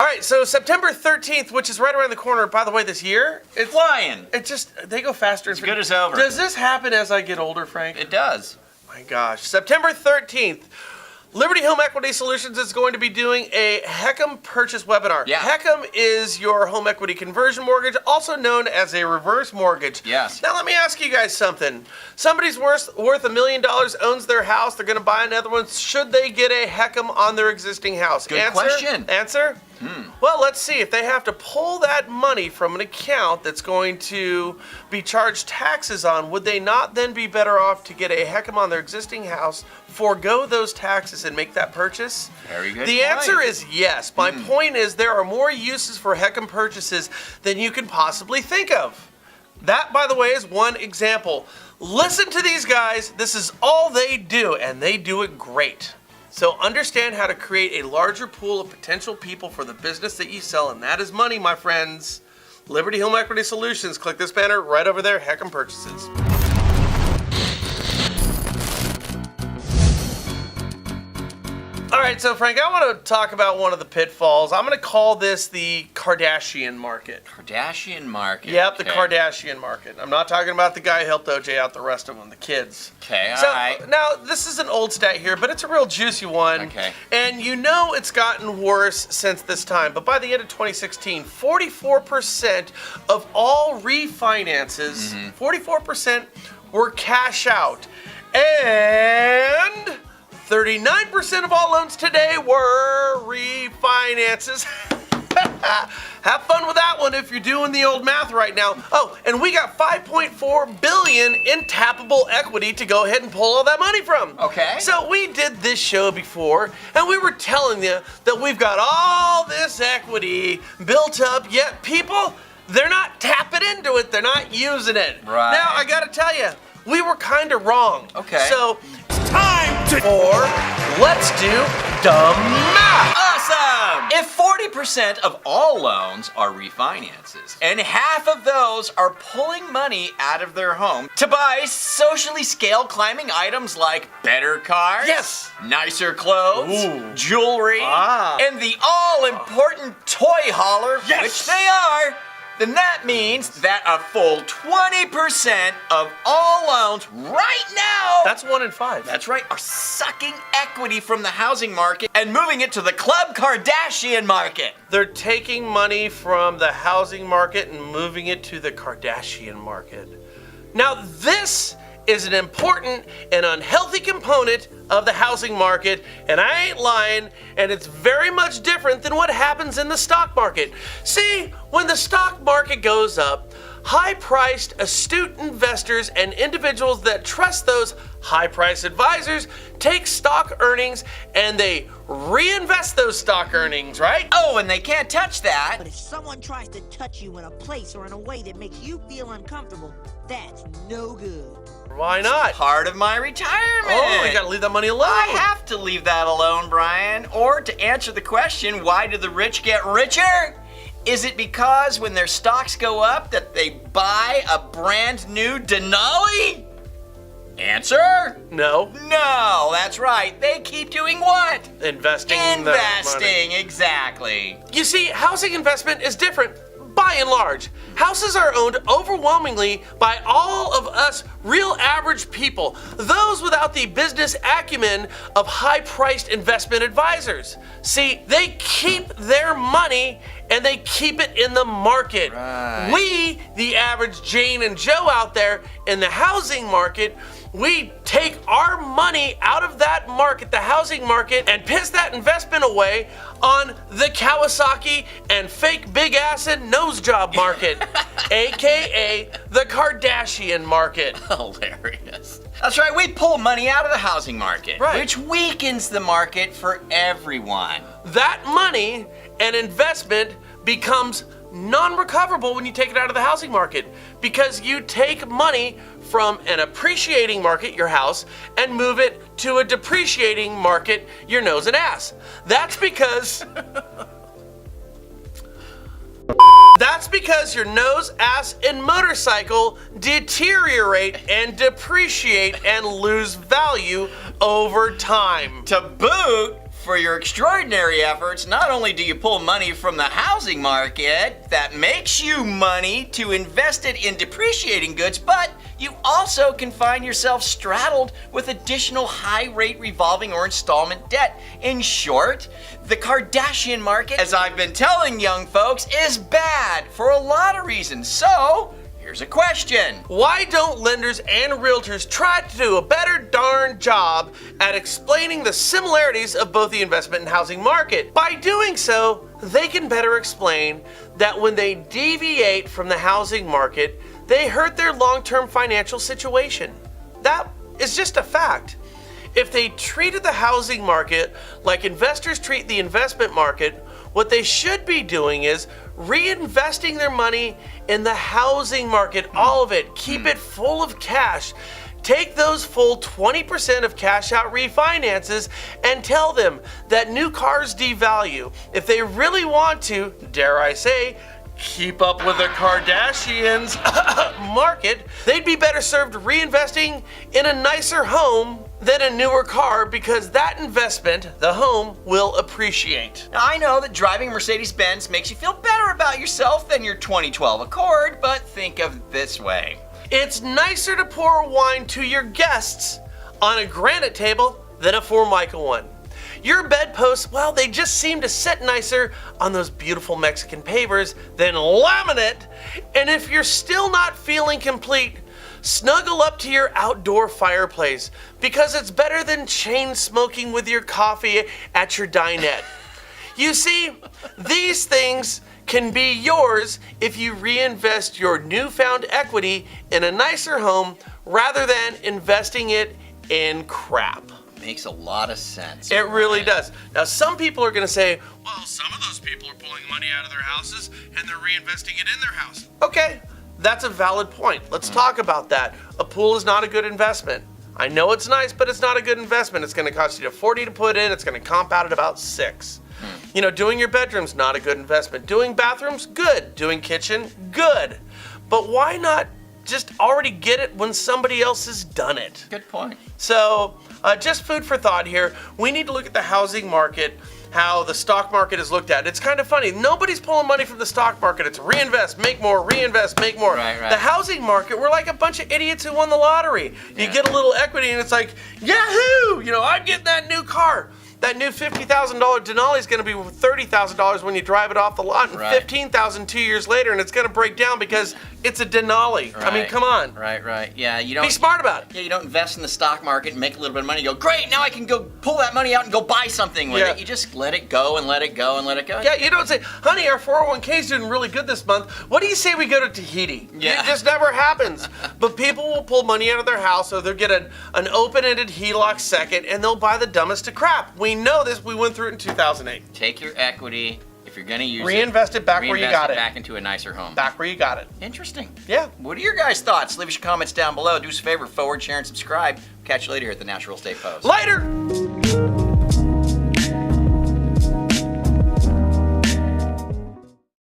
All right, so September 13th, which is right around the corner, by the way, this year. It's flying. They go faster. It's good as over. Does this happen as I get older, Frank? It does. My gosh. September 13th, Liberty Home Equity Solutions is going to be doing a HECM purchase webinar. Yeah. HECM is your home equity conversion mortgage, also known as a reverse mortgage. Yes. Now let me ask you guys something. Somebody's worth $1 million, owns their house, they're going to buy another one. Should they get a HECM on their existing house? Good question. Answer? Well, let's see. If they have to pull that money from an account that's going to be charged taxes on, would they not then be better off to get a HECM on their existing house, forego those taxes, and make that purchase? Very good The point. answer is yes. My point is there are more uses for HECM purchases than you can possibly think of. That, by the way, is one example. Listen to these guys. This is all they do, and they do it great. So understand how to create a larger pool of potential people for the business that you sell, and that is money, my friends. Liberty Home Equity Solutions. Click this banner right over there, HECM Purchases. All right, so Frank, I want to talk about one of the pitfalls. I'm going to call this the Kardashian market. Kardashian market. Yep, the Okay. Kardashian market. I'm not talking about the guy who helped OJ out, the rest of them, the kids. Okay, all So right. now this is an old stat here, but it's a real juicy one. Okay. And you know it's gotten worse since this time. But by the end of 2016, 44% of all refinances, 44% were cash out, and 39% of all loans today were refinances. Have fun with that one if you're doing the old math right now. Oh, and we got $5.4 billion in tappable equity to go ahead and pull all that money from. Okay. So we did this show before, and we were telling you that we've got all this equity built up, yet people, they're not tapping into it. They're not using it. Right. Now, I got to tell you, we were kind of wrong. Okay. So, let's do dumb math. Awesome! If 40% of all loans are refinances, and half of those are pulling money out of their home to buy socially scale climbing items like better cars, Yes. nicer clothes, Ooh. jewelry, Ah. and the all-important toy hauler, Yes. which they are, then that means that a full 20% of all loans right now, That's 1 in 5. that's right, are sucking equity from the housing market and moving it to the Club Kardashian market. They're taking money from the housing market and moving it to the Kardashian market. Now, this is an important and unhealthy component of the housing market, and I ain't lying, and it's very much different than what happens in the stock market. See, when the stock market goes up, high-priced, astute investors and individuals that trust those high-priced advisors take stock earnings and they reinvest those stock earnings, right? Oh, and they can't touch that. But if someone tries to touch you in a place or in a way that makes you feel uncomfortable, that's no good. Why not? Part of my retirement. Oh, you gotta leave that money alone. I have to leave that alone, Brian. Or to answer the question, why do the rich get richer? Is it because when their stocks go up that they buy a brand new Denali? Answer? No. No, that's right. They keep doing what? Investing. the money. Investing, exactly. You see, housing investment is different by and large. Houses are owned overwhelmingly by all of us real average people, those without the business acumen of high-priced investment advisors. See, they keep their money and they keep it in the market. Right. We, the average Jane and Joe out there in the housing market, we take our money out of that market, the housing market, and piss that investment away on the Kawasaki and fake big acid nose job market, aka the Kardashian market. Hilarious. That's right, we pull money out of the housing market, Right. which weakens the market for everyone. That money and investment becomes non-recoverable when you take it out of the housing market, because you take money from an appreciating market, your house, and move it to a depreciating market, your nose and ass. That's because your nose, ass, and motorcycle deteriorate and depreciate and lose value over time. To boot, for your extraordinary efforts, not only do you pull money from the housing market that makes you money to invest it in depreciating goods, but you also can find yourself straddled with additional high-rate revolving or installment debt. In short, the Kardashian market, as I've been telling young folks, is bad for a lot of reasons. So, here's a question. Why don't lenders and realtors try to do a better darn job at explaining the similarities of both the investment and housing market? By doing so, they can better explain that when they deviate from the housing market, they hurt their long-term financial situation. That is just a fact. If they treated the housing market like investors treat the investment market, what they should be doing is reinvesting their money in the housing market, all of it. Keep it full of cash. Take those full 20% of cash out refinances and tell them that new cars devalue. If they really want to, dare I say, keep up with the Kardashians market, they'd be better served reinvesting in a nicer home than a newer car, because that investment, the home, will appreciate. Now, I know that driving a Mercedes-Benz makes you feel better about yourself than your 2012 Accord, but think of it this way. It's nicer to pour wine to your guests on a granite table than a Formica one. Your bedposts, well, they just seem to sit nicer on those beautiful Mexican pavers than laminate. And if you're still not feeling complete, snuggle up to your outdoor fireplace, because it's better than chain smoking with your coffee at your dinette. You see, these things can be yours if you reinvest your newfound equity in a nicer home rather than investing it in crap. Makes a lot of sense. It really does. Now, some people are going to say, well, some of those people are pulling money out of their houses and they're reinvesting it in their house. Okay, that's a valid point. Let's talk about that. A pool is not a good investment. I know it's nice, but it's not a good investment. It's going to cost you $40 to put in. It's going to comp out at about $6. You know, doing your bedroom's not a good investment. Doing bathrooms, good. Doing kitchen, good. But why not just already get it when somebody else has done it? Good point. So, just food for thought here. We need to look at the housing market, how the stock market is looked at. It's kind of funny. Nobody's pulling money from the stock market. It's reinvest, make more, reinvest, make more. Right. The housing market, we're like a bunch of idiots who won the lottery. You get a little equity and it's like, yahoo! You know, I'm getting that new car. That new $50,000 Denali is going to be $30,000 when you drive it off the lot, and $15,000 2 years later, and it's going to break down because it's a Denali. Right. I mean, come on. Right. Yeah, you don't be smart about it. Yeah, you don't invest in the stock market and make a little bit of money. You go, great, now I can go pull that money out and go buy something with it. You just let it go and let it go and let it go. Yeah, you don't say, honey, our 401k is doing really good this month. What do you say we go to Tahiti? Yeah. It just never happens. But people will pull money out of their house, or they'll get an open-ended HELOC second, and they'll buy the dumbest of crap. We know this. We went through it in 2008. Take your equity, if you're going to use reinvest it back where you got it. Back into a nicer home. Back where you got it. Interesting. Yeah. What are your guys' thoughts? Leave us your comments down below. Do us a favor, forward, share, and subscribe. Catch you later here at the Natural Estate Post. Later!